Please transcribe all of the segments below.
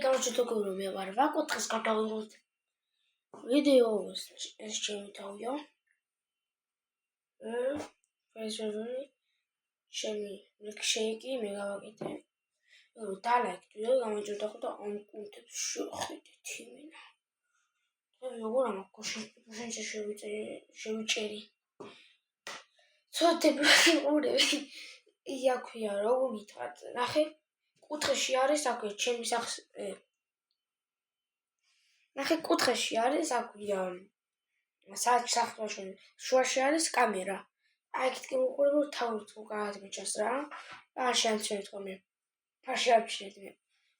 გამარჯობა, მე ვარ ვაკუთხეს გადავიღოთ ვიდეოს ეს ჩემი თავია. ფეისბუქი ჩემი ლექშეიკი მე გავაკეთე. დალაიქეთ ვიდეო, გამარჯობა და ამ კუნთებს შეხედეთ იმენა. როგორ ამ კუშინში შევიჭერი. ცოტები ურევი. იაქვია როგორ გითხრათ, ნახე კუთხეში არის აქვე ჩემი სახს ნახე კუთხეში არის აქვია სახლში შუაში არის კამერა. აი იქით გიმოყურებო თავით უკანად მიჩას რა. არ შეამჩნევთ ხოლმე. არ შეამჩნევთ მე.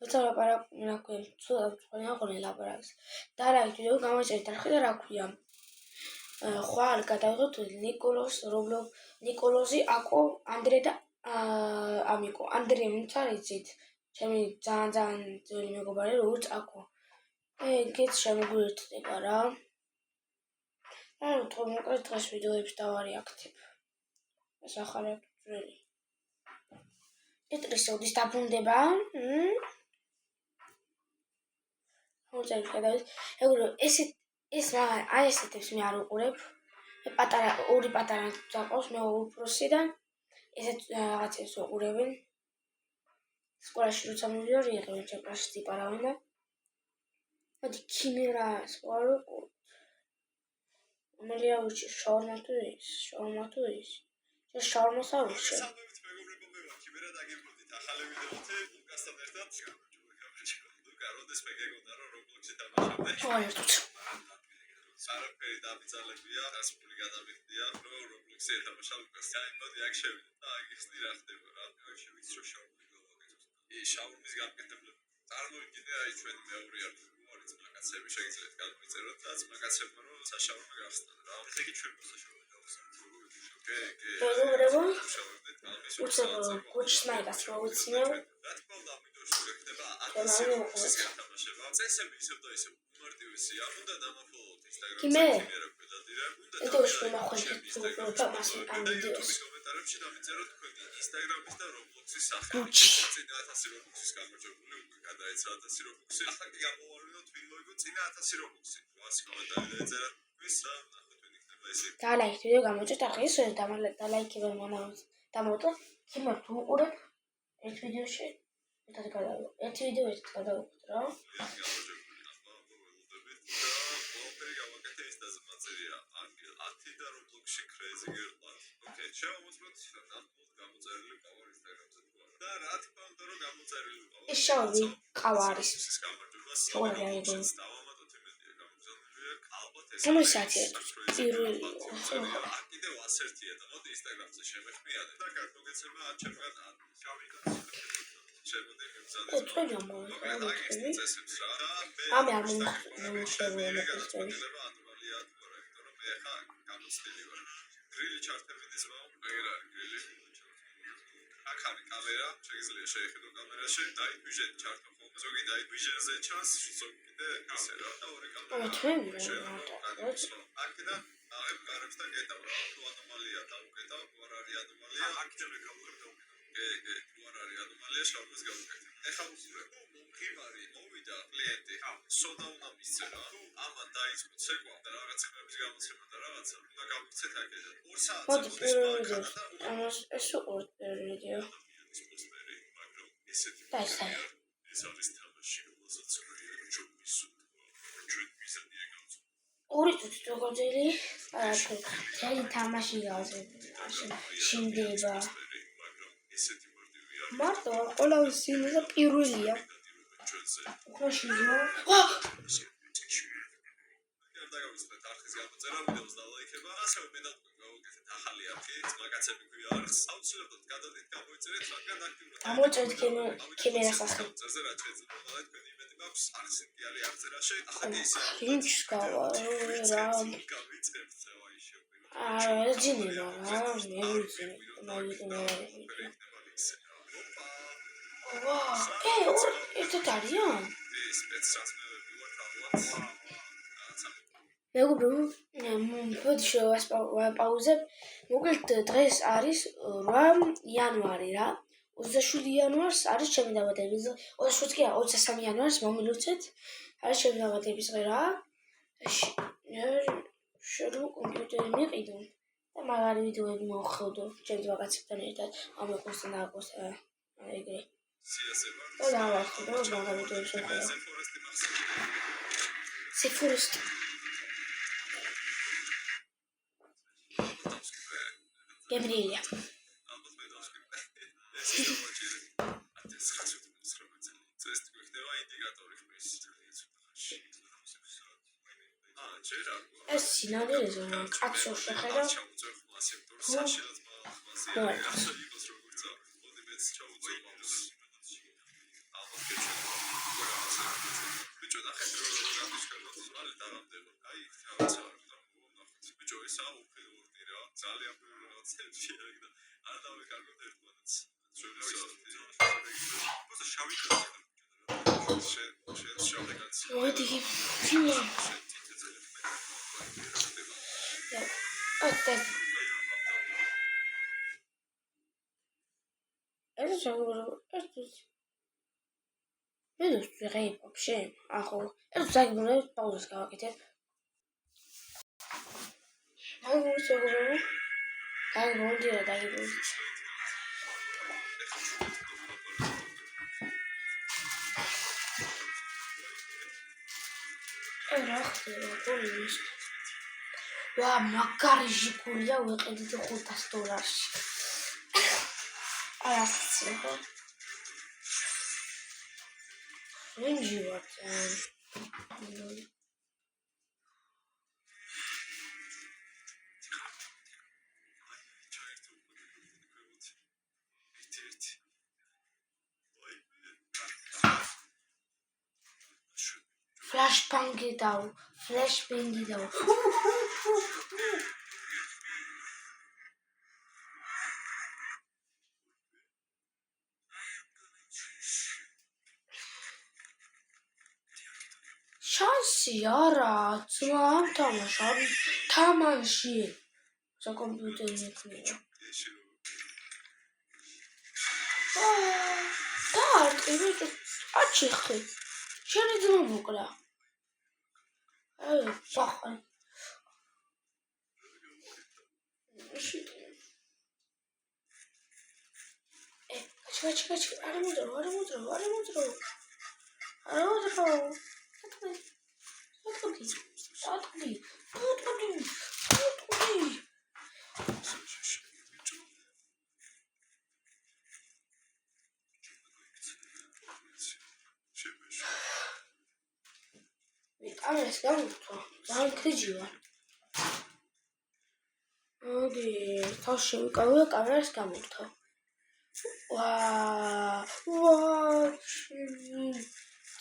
როცა ლაპარაკი ცოტა თქვენი აღონე ლაპარაკს. და რა ვიდეო გამოიწერეთ არხი და რა ქვია. ხვალ გადავიღოთ ნიკოლოზი, აკო, ანდრე და ამიკო. ანდრე ვინც არის იცით? ჩემი ძალიან ძველი მეგობარი როგორც აკო. ეგეც შემოგვიერთდება რა. ანუ თორმეტ დღეს ვიდეოებს დავარიაქტებ. ეს ახალი ძველი. ეტრისოდის დაბრუნდება. მოწერეთ გადავიდეთ. ეს აი ესეთებს მე არ უყურებ. ორი პატარა დაყავს მე უფროსი და ესეთ რაღაცებს უყურებენ. სკოლაში როცა მივიდოდი იღებენ ჩემს ტიპარავენ და მოდი ქიმერას ვარო. მელია უჩი შაურმა თუ ის. ეს შაურმას არ უჩი. ქიმერა დაგებოდით ახალი ვიდეოთი ლუკასთან ერთად როდეს მეგეგონდა რომ Roblox-ი დამაშავდა. სარაფერი დაბიძალებია, დასმული გადავიხდია, რომ Roblox-ი ეთამაშა ლუკასთან. აი, მოდი აქ შევიდე და აი გიხსნი რა ხდება რა. აი შევიდე რომ შაურმის გავაკეთოთ. შაურმის გამკეთებლები. წარმოვიდგინე აი ჩვენი მეორე არის მაგაცები შეგიძლიათ გადმოიწეროთ და მაგაცებმა რომ საშაურმე გახსნათ რა. ესე იგი ჩვენ მოსაშაურე გავხსნათ. კუჩს მაიკას რო უცნევ. რა თქმა უნდა, ამიტომ შეგეხება ათასი თამაშება. წესები ისევ და ისევ უმარტივესია. უნდა დამაფოლოთ Instagram-ზე ქიმერა. ეტო შემოხვედით თამაში ამ ვიდეოს. კომენტარებში დამიწეროთ თქვენი Instagram-ის და Roblox-ის სახელი. წინა 1000 Roblox-ის გამარჯვებული უკვე გადაეცა 1000 Roblox-ი. ახლა კი გამოვარდნოთ ვინ მოიგო წინა 1000 Roblox-ი. 100 კომენტარი დაეწერათ. ვის რა ნახოთ ვინ იქნება ესე. დალაიქეთ ვიდეო გამოიწვევთ ახლა ეს დალაიქებენ დამოწვა. ქიმერ თუ უყურებ ერთ ვიდეოში ერთად გადავიღო. ერთ ვიდეო ერთად გადავიღოთ რა. და Roblox-ში crazy girl. Okay, შევამოწმოთ ნამდვილად გამოწერილი ყავა Instagram-ზე თუ არა. და რა თქმა უნდა რომ გამოწერილი ყავა. ეს შავი ყავა არის. შევამოწმოთ იმედია გამოგზავნილია. ალბათ ეს გამოსაცეთ. პირველი. კიდევ 101-ია და მოდი Instagram-ზე შემეხმიანე და გაგოგეცემა ჩემგან შავი შემოდი მიგზავნე. ოთხი ამოვიდა. წესებს რა. ამე არ მომხდარა. ეხა გამოცდილი ვარ. გრილი ჩართებიდის ვარ. ეგ არის გრილი. აქ არის კამერა, შეგიძლია შეეხედო კამერაში, დაიგვიჟენ ჩართო ხოლმე. ზოგი დაიგვიჟენზე ჩანს, ზოგი კიდე ისე რა. და ორი კამერა. აქედან აღებ გარებს და გეტავ რა. თუ ანომალია დავუკეტავ, თუ არ არის ანომალია, აქედან მეკავებ დავუკეტავ. თუ არ არის ანომალია, შავმას გავუკეთებ. ეხა უცურებ. მომღიმარი მოვიდა კლიენტი. სოდა უნდა მისცემა. ამან დაიწყო ცეკვა და რაღაცების გამოცემა და რაღაცა. უნდა გავიქცეთ აქედან. 2 საათი მოდი ამას ეს უყურეთ ვიდეო. ეს არის თამაში, რომელსაც ჩვენი ორი წუთი როგორი აი თამაში გავზე. შინდება. მარტო ყველას იმედა პირველია. ხოშიო. დაგავიწყდეთ არხის გამოწერა ვიდეოს და ლაიქება. ასევე მე დავკეთე გავაკეთეთ ახალი არხი, მაგაცები გვია არხს. აუცილებლად გადადით გამოიწერეთ, რადგან აქტიურად. გამოიწერეთ ქიმერას ახლა. წერზე რა შეიძლება მოდით თქვენი იმედი მაქვს. არხი კი არის არხერაში. ახლა ისე. ლინჩს გავა რა. გავიწერეთ აი შეგვიძლია. ძინება რა, მე ვიცი. ვაუ, ეს არიან? ეს სპეცტრანსმერები ვარ თავად. მეგობრებო, მოდი შევასპაუზებ. მოკლედ დღეს არის 8 იანვარი რა. 27 იანვარს არის ჩემი დაბადების 27 კი არა 23 იანვარს მომილოცეთ არის ჩემი დაბადების დღე შენ კომპიუტერი მიყიდო და მაგარი ვიდეოები მოვხედო ჩემს ვაკაცებთან ერთად ამ კურსთან და კურსთან ეგრე და დავახედო მაგარი ვიდეოები შეხედა სეფორესტი გებრიელია ეს სინამდვილეზე კაცო შეხედა მოდი ფილმ это же это же вообще ахо это загнул паузу сказал где ну все говорю как вроде да и вроде эх ты полюбишь ვა მაგარი ჟიკულია ვეყიდით $500 არასწორ ხო ვინჯი ვარ flashbang დაუ შანსი არა ძმა თამაშა თამაში საკომპიუტერი მექნება და არტივი აჩიხი შენი ძმა მოკლა ბახა ჩა არა მოძრო კამერას გამოვთვა ძალიან ქრიჯია მოდი თავში ვიკავე კამერას გამოვთვა ვა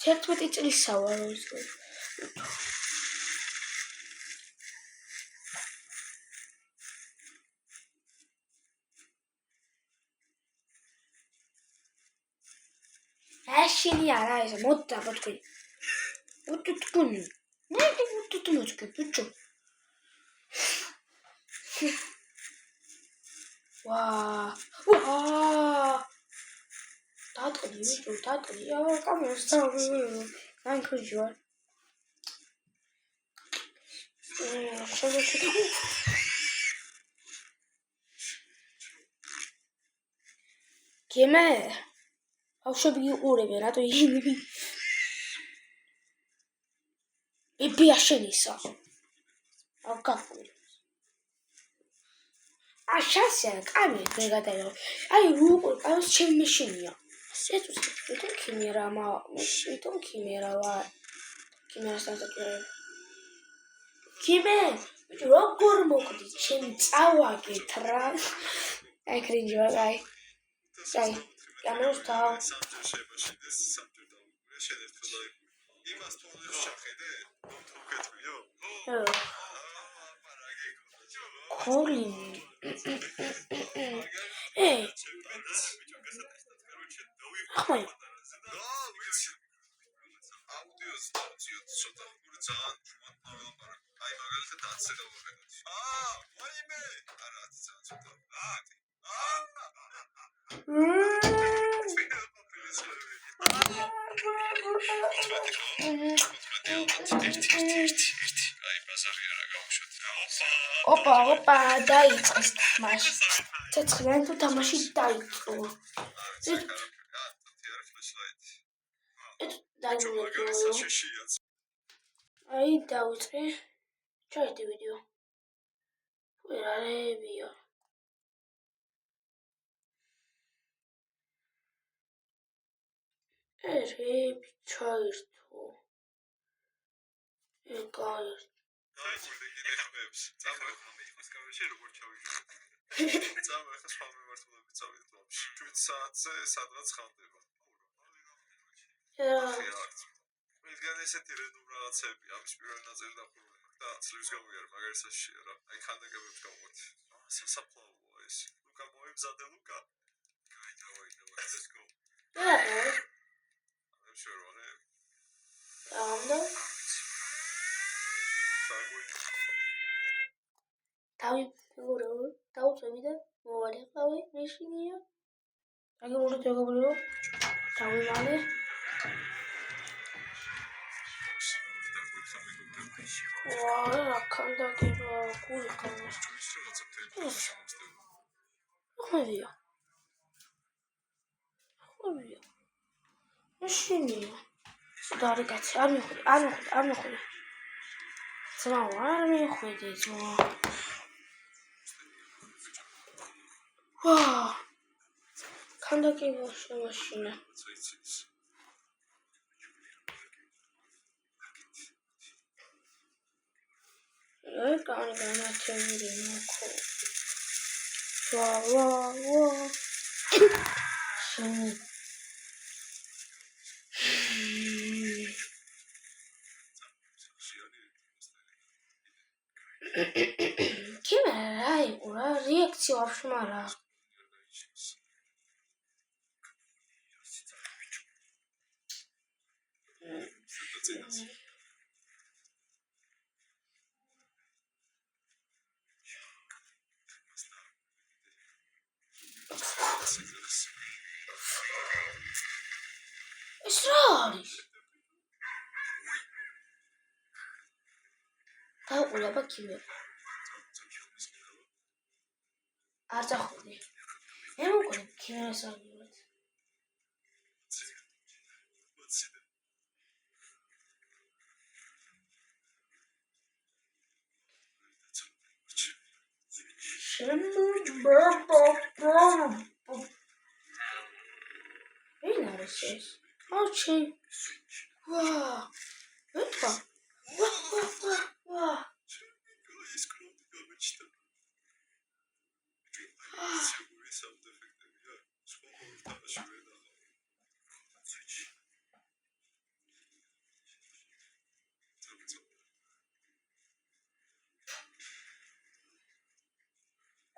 11 წლისა ვარაშენი არა ეს მოდდა ბოტკი უთუთკუნი მე უთუთმოჭკი ბიჭო ვა დატყდი ბიჭო დატყდი აა კამერას განქრიჯვა გემე ბავშვები იყურებენ რატო იგინები ებია შენისა აკაფული აშასია კამი მეგადაიო აი როგორ აი ჩემი მეშინია სეტუს თვითონ ქიმერა ვარ ქიმერას დასაკვირველი ქიმე როგორ მოკვდი ჩემი წავაგეთ რა აი კრინჯვა აი კამერას დავა იმას თორე შეხედე თუკეთვიო ხოლი ახლა აუდიოს ცოტა ძალიან ჯუმატნავა აი მაგალითად 10-ზე დავახედოთ ვაიმე არა 10 ძალიან ცოტა აი ბაზარი არა გავუშვათ. ოპა, დაიწყეს თამაში. ცეცხლიანი თუ თამაში დაიწყო. აი დავიწყე. ჩაიდი ვიდეო. ვერარებია. ერები ჩაირთო. ეგაირ. აი გულდიგინე ხმებს. წამოეხლა მეკოს კავეში როგორ ჩავიშვი. წამოეხლა სხვა მიმართულებით წავიდეთ ლომში. 7 საათზე სადღაც ხანდება. მისგან ესეთი რენდომ რაღაცები, ამის პირველ ნაწილი დახურული და წლების გამოგიარა, მაგალითად შეარა. აი ხანდაკებებს გავყვეთ. სასაფლაოა ეს. ლუკა მოემზადე ლუკა. დავай, let's go. I'm sure on it. თავი ფიგურები დავწევი და მოვალიყავი მეშინია. აგი უნდა შეგობრივო. დავიმალე. რა კანდაკება გული კანოს. ხმებია. მეშინია. დარი კაცი, არ მიხვდი. ძმა, არ მიხვდი ძმა. კანდაკება შემაშინა. განათებული მოკო. ვა. Kimera ura reaksiya opşmara. Esraris. Დაუყურება ქიმია. არ წახვიდე. მე მგონი ქიმიას არ მივეც. Vem lá, vocês. Oxi. Uau. Epa. Uau.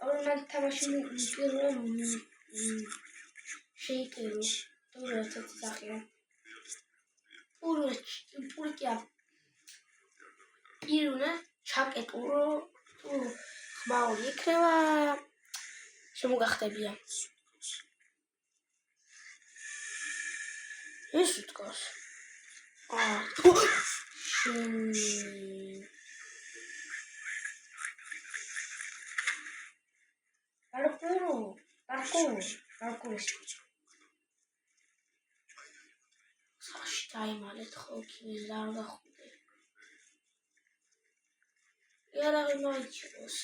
Orman tamaşını izliyorum. Şey diyorum. Doğru tatlı Purkia. Iruna ჩაკეთ თუ ხმაური იქნება შემოგახტებია. ეს უთქოს. Parkour. სახში დაიმალეთ ხო ქიმის არ გახუდე. იარაღი მოიჭროს.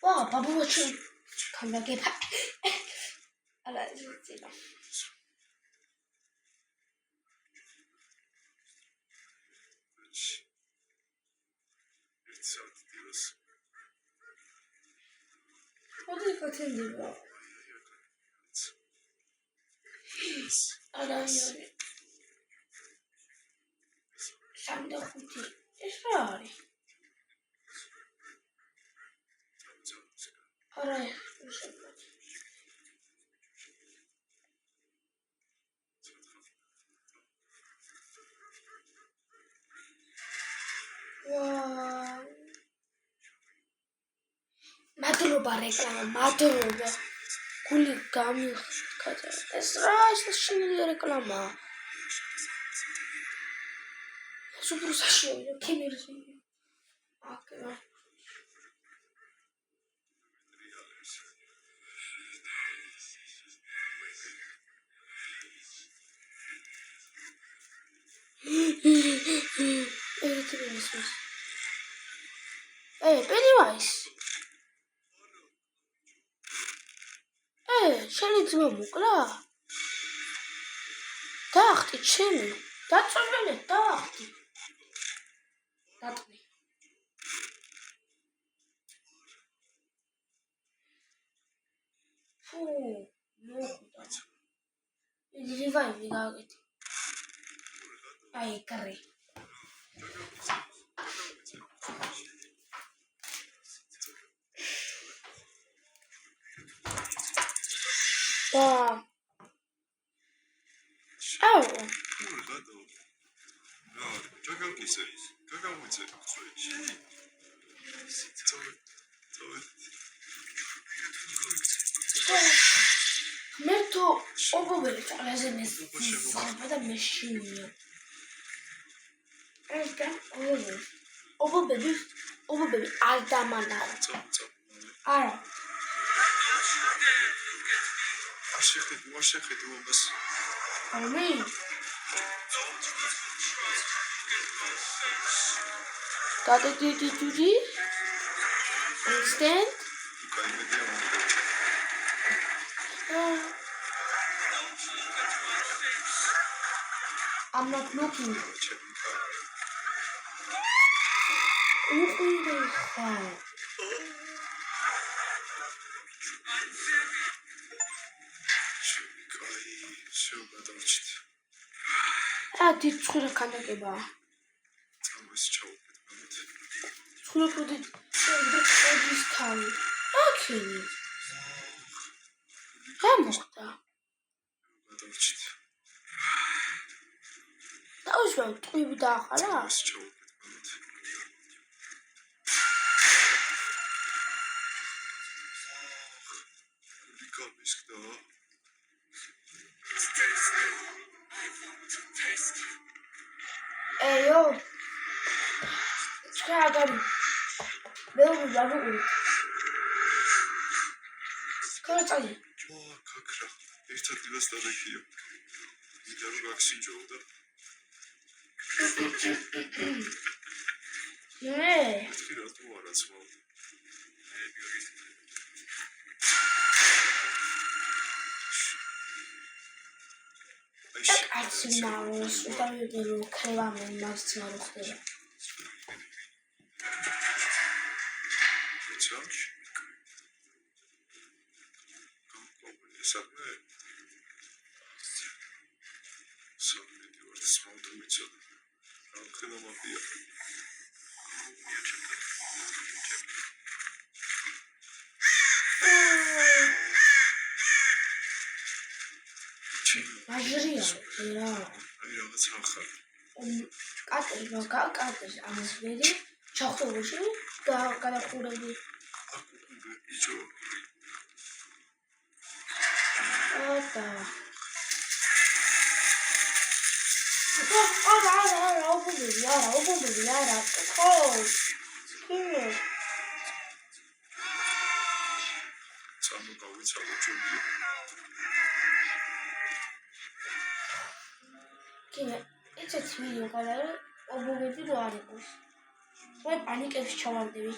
Wow, babuchum. Kann da geht. Alla ist sie da. Was ist das denn da? ადამიანი. სამი და ხუთი. ეს რა არის? არა, მადლობა რეკლამა, მადლობა. გული გამიხდა. ეს რა ის შინელი რეკლამაა. სუპერ საშუალო კემერზე. აკრა. Pennywise. შენი ძმა მოკლა? დაახტი ჩემი. დაწვენე, დაახტი. დატყვი. ფუ, მოხდა. იგი ვაი გავაკეთე. აი, კარი. მე თუ ობობელი ყველაზე მეზღება და მეშინია. ეს და ობობელი არ დამანახო. არა. შეხედო მას. ამი. Did understand? I'm not looking. Did you kanakeba? School for this time. Okay. Hamster. That was well. We would have Hey yo. I got it. Bill was running. Come on, tell you. Kakra. Ერთ ადგილას დადაგიო. ვიდა რომ გაგსინჯოვდა. ხშირად თუ არა ცმო. Arsenal's WWE Cleveland National Stadium. Კატერის ამას ვედი ჩახტოვში და გადახურები ატა ობობები არა ხო კინე ეცეთ ვიდეო გადაიღე ობობები რო არ იყოს მე პანიკებში ჩავარდები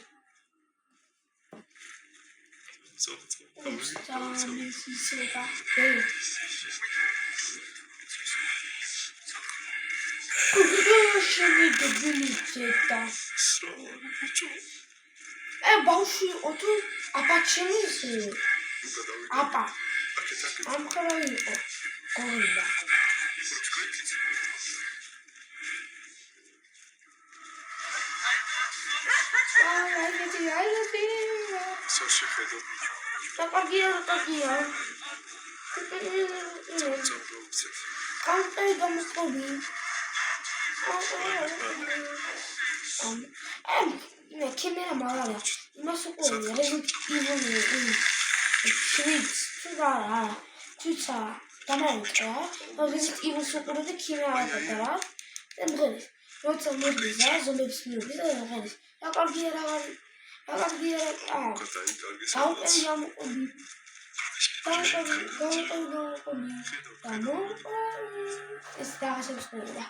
ბავშვი ოთო აპა ჩემი აპა ამხარა იყო გორილა. აი, საშეხედო. დაკარგია. კანტე გამოსწოდი. მე კამერა მაგარია. იმას უყურე, რეზიდენტ ივილი. თვითა დამაუწყა. რეზიდენტ ივილს უყურე და კამერა აკეთება. ემღერის. როცა მოდიდა, ზომებს მიუღია და ემღერის. დაკარგია. გაუყევი ამოყობი. ეს რაღაცებს ხედავდა.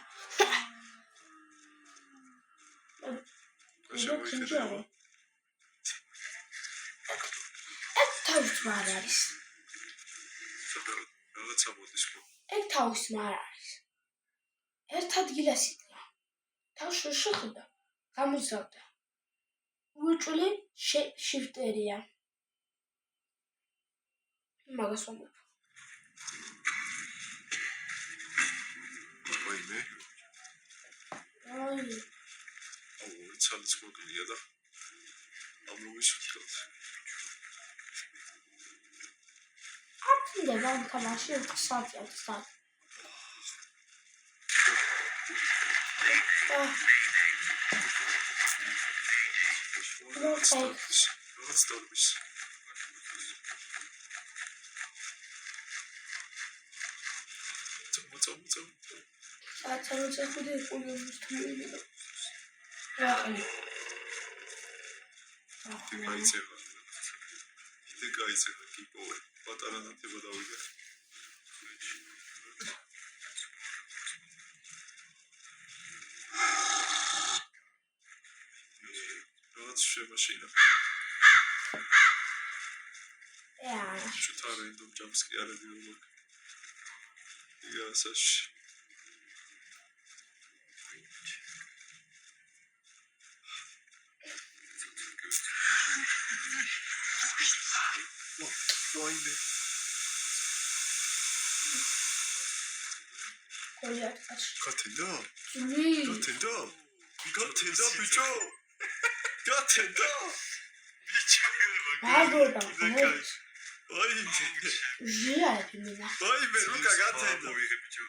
ეს თავის მარ არის. რაღაცა მოდის ხო? ეს თავის მარ არის. ერთად გილასიტა. თავში შეხედა. გამოსავდა. უჭული შიფტერია. მაგას ვამბობ. ვაიმე. აი. ცალიც მოკლია და ამოვიშოთ. აფინდა თამაში საათი. რაღაც დორბის. წამო. საათი ხუთი ყურებს თუმცა. რაყი. გაიცემა კიპოვე. პატარა ნათება დავიდე. რაღაც შემაშინა. ჩუთარ რენდომ ჯამსკიარები როგორ. იასაშ. ვაიმე. გათენდა? ბიჭო. გათენდა? ბაგოდა. ვაიმე. ჟიარი მინა. ვაიმე, ლუკა გათენდა. ვიღე ბიჭო.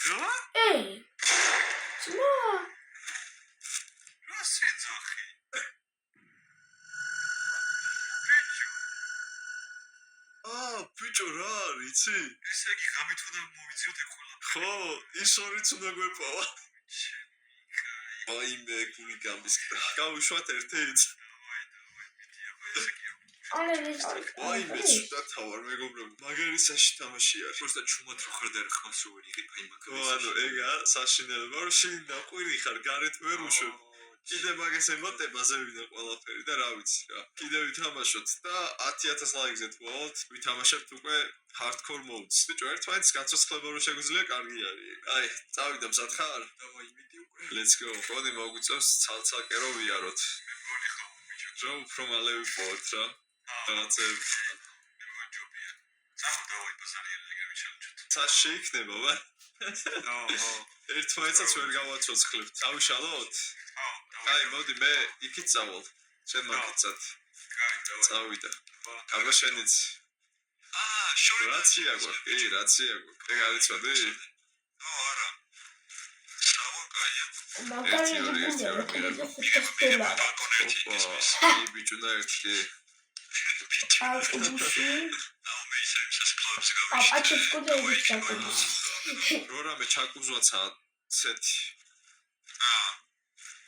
რა? ეი. ძმა. რა სიძახი? ბიჭო რა არის, იცი? ესე იგი ღამით უნდა მოვიძიოთ ეგ ყველა. ხო, ის ორიც უნდა გვეპოვა. ვაიმე, გული გამისკდა. გავუშვათ ერთით. ვაიმე, ცუდათა ვარ მეგობრებო. მაგარისაში თამაში არის. просто чумат რო ხარ და ხმას რო ვერიღე ფაიმაკა. ანუ ეგა საშინელება რომ შინ დაყვირი ხარ გარეთ ვერ უშვებ. კიდე მაგას ემოტებაზე ვიდა ყველაფერი და რა ვიცი რა. კიდე ვითამაშოთ და 10000 ლაიქზე თვალოთ, ვითამაშებთ უკვე hardcore modes. ბიჭო, ერთმანეთს გაცოცხლება რო შეგვიძლია, კარგი არის. აი, წავიდა მზად ხარ? დავაი მიდი უკვე. Let's go. ხოდი მოგვიწევს ცალ-ცალკე რო ვიაროთ. მეგონი ხო, ბიჭო. რო უფრო მალე ვიპოვოთ რა. რაღაცებს. მეგონი ჯობია. წავ დავაი ბაზარიელი ეგრევე ჩავჭოთ. წაში იქნება, ვა? აჰა. ერთმანეთსაც ვერ გავაცოცხლებთ. წავიშალოთ? აი, მოდი მე იქით წავალ. შენ მაგიცად. კაი, დავაი. წავიდა. აბა შენიც. შორი. რაცია გვაქვს? კი, რაცია გვაქვს. ეგ არის წოდი? არა. წავალ კაია. მაგარი გულა. ოპა, ბიჭუნა ერთი. ავტობუსი. აუ მე ისე სასკლავს გავიშ. აპაჩებს კოდეების ავტობუსი. რორამე ჩაკუზვაცა ცეთი.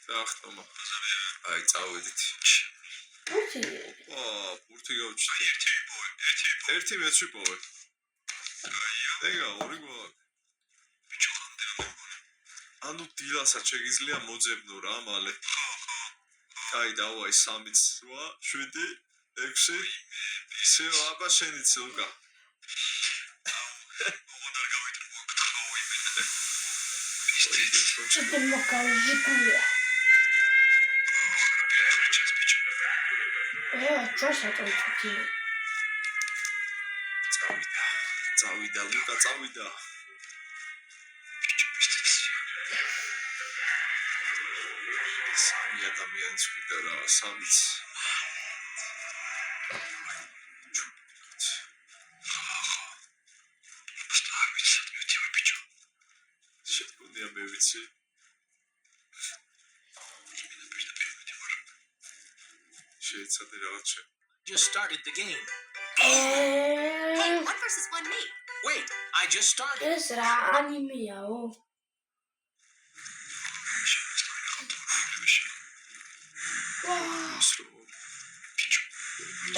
ახტომა. აი, წავედით. ბურთი. ბურთი გავჩი. ერთი მეც ვიპოვე. ეგა ორი გვაქვს. ბიჭო, ხამდე ანუ დილასაც შეგიძლია მოძებნო რა მალე. კაი, დავაი 3-იც 8, 7, 6. ისე აბა შენიც ლუკა. Что-то макар жигуля. ჯოს ატოვე. წავიდა ლუკა წავიდა სამი ადამიანის ვიდა რა სამიც შეგონია მე ვიცი შეიცადე რაღაცა Just started the game. Hey, 1 versus 1 me. Wait, I just started. ეს რა ანიმეაო?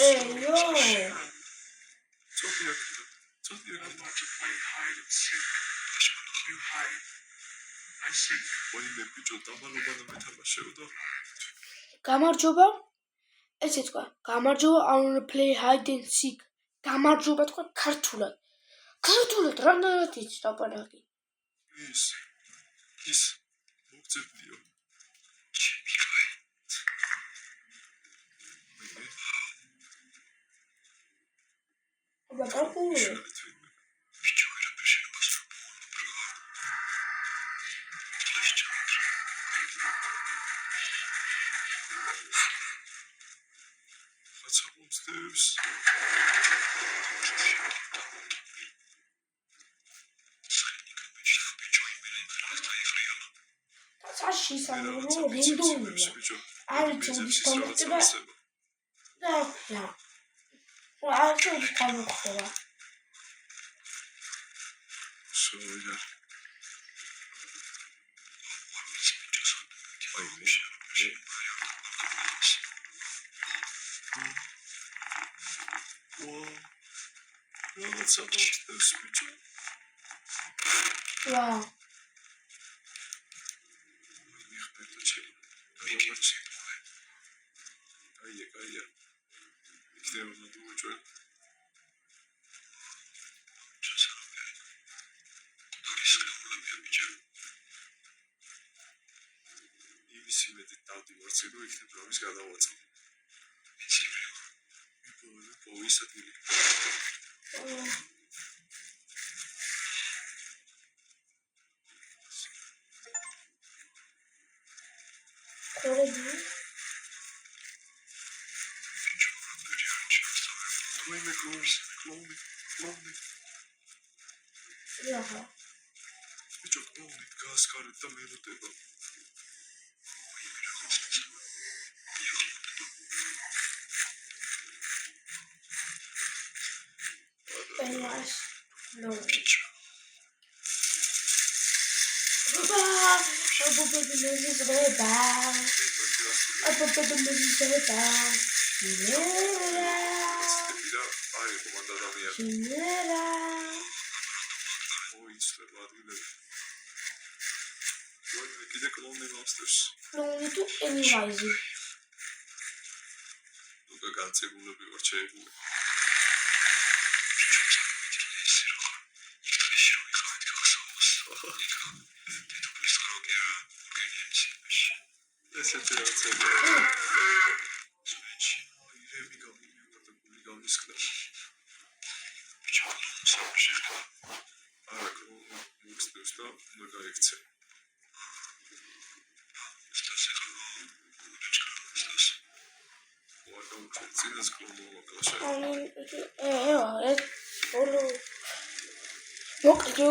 ეიო. გამარჯობა. ესე თქვა, გამარჯობა, I want to play hide and seek. გამარჯობა თქვა ქართულად. ქართულად რამდენად იცი დაპარაკი? ის მოგწებდიო. აბა კარგია. Sashi sanırım random ya. Ayrıca bir komutlu da ya. O ayrıca bir komutlu da. Şöyle. What's up with this picture? Wow. Кая. Где он надумал? Ивиси медитати варцидო იქნებ რომის გადავაწყო. მიპოვისადილი. Koredi. Клоуны. Яха. Бичო კლოუნი დგას გარეთ და მენუტება. Nice. No. აი კომანდა ადამიანი. Kimera. მოიცვა ადგილები. ვაი, კიდე კლოუნი მონსტერს. Клоуны tu Pennywise. უკვე განწებულები ვარ შეეგული. ესეთი რაღაცაა. ირემი გამიგია და გული გამისკდა. არა, მოგწევს და უნდა გაიქცე. წინას კლუბო კლასა. მოკლედ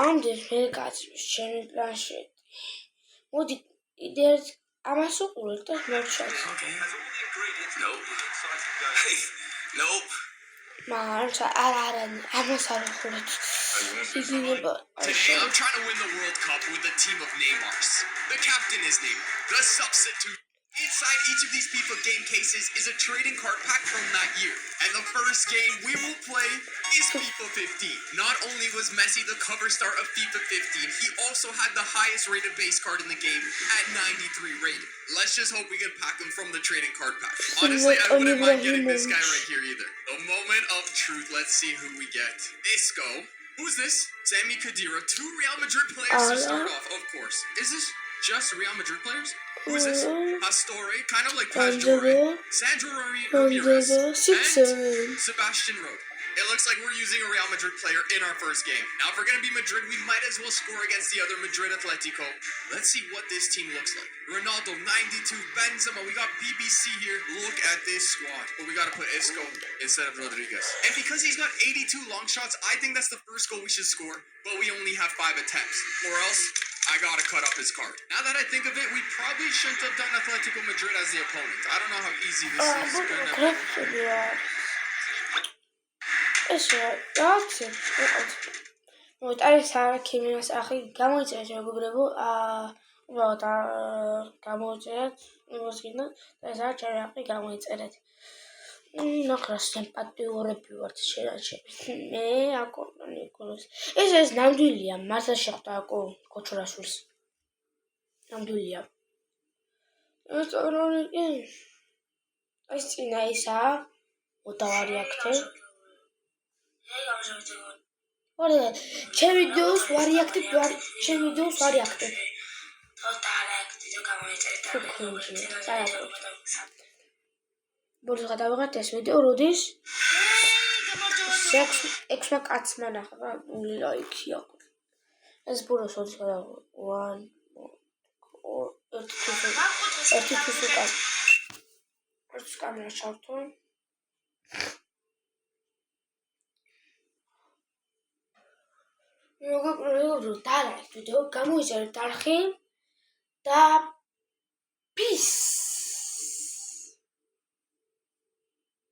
ამდენ ფერკაცი ჩემი პლანშეტი. მოდი იდეას ამას უყურეთ და მოვჩვენოთ. Nope. მართლა არა, ამას არ უყურეთ. იგინება. Today I'm trying to win the World Cup with the team of Neymars. The captain is Neymar. The substitute. Inside each of these FIFA game cases is a trading card pack from that year. And the first game we will play is FIFA 15. Not only was Messi the cover star of FIFA 15, he also had the highest rated base card in the game at 93 rated. Let's just hope we can pack him from the trading card pack. Honestly, I wouldn't mind getting this guy right here either. The moment of truth. Let's see who we get. Isco. Who's this? Sami Khedira. 2 Real Madrid players to start off, of course. Is this just Real Madrid players? Who is this? Pastore, kind of like Pastore, Sandro Ramirez, and Sebastian Rode. It looks like we're using a Real Madrid player in our first game. Now, if we're going to be Madrid, we might as well score against the other Madrid Atletico. Let's see what this team looks like. Ronaldo, 92, Benzema. We got BBC here. Look at this squad. But we got to put Isco instead of Rodriguez. And because he's got 82 long shots, I think that's the first goal we should score. But we only have 5 attempts. Or else, I got to cut up his card. Now that I think of it, we probably shouldn't have done Atletico Madrid as the opponent. I don't know how easy this is going to be. That's вот არის არქიმიას ახი გამოიწერეთ მეგობრებო უბრალოდ გამოიწერეთ იმასკინა და ეს არის ჩემი ახი გამოიწერეთ ნახე სიმპათიურები ვართ შეიძლება მე აკონო ნიკოლას ეს ნამდვილია მართლა შეხვდა კოჩურაშვილს ნამდვილია ეს როლი ეს წინა ისაა ოდავარიაქტე Orada ჩემ ვიდეოს ვარიაქტებ ჩემ ვიდეოს ვარიაქტებ ბოლოს გადავიღეთ ეს ვიდეო როდის 6 კაცმა ნახა ლაიქი აქვს ეს ბოლოს როდის გადავიღე 1 კამერა ჩავთო მეგობრებო და ლაიქ ვიდეო გამოიწერეთ არხი და peace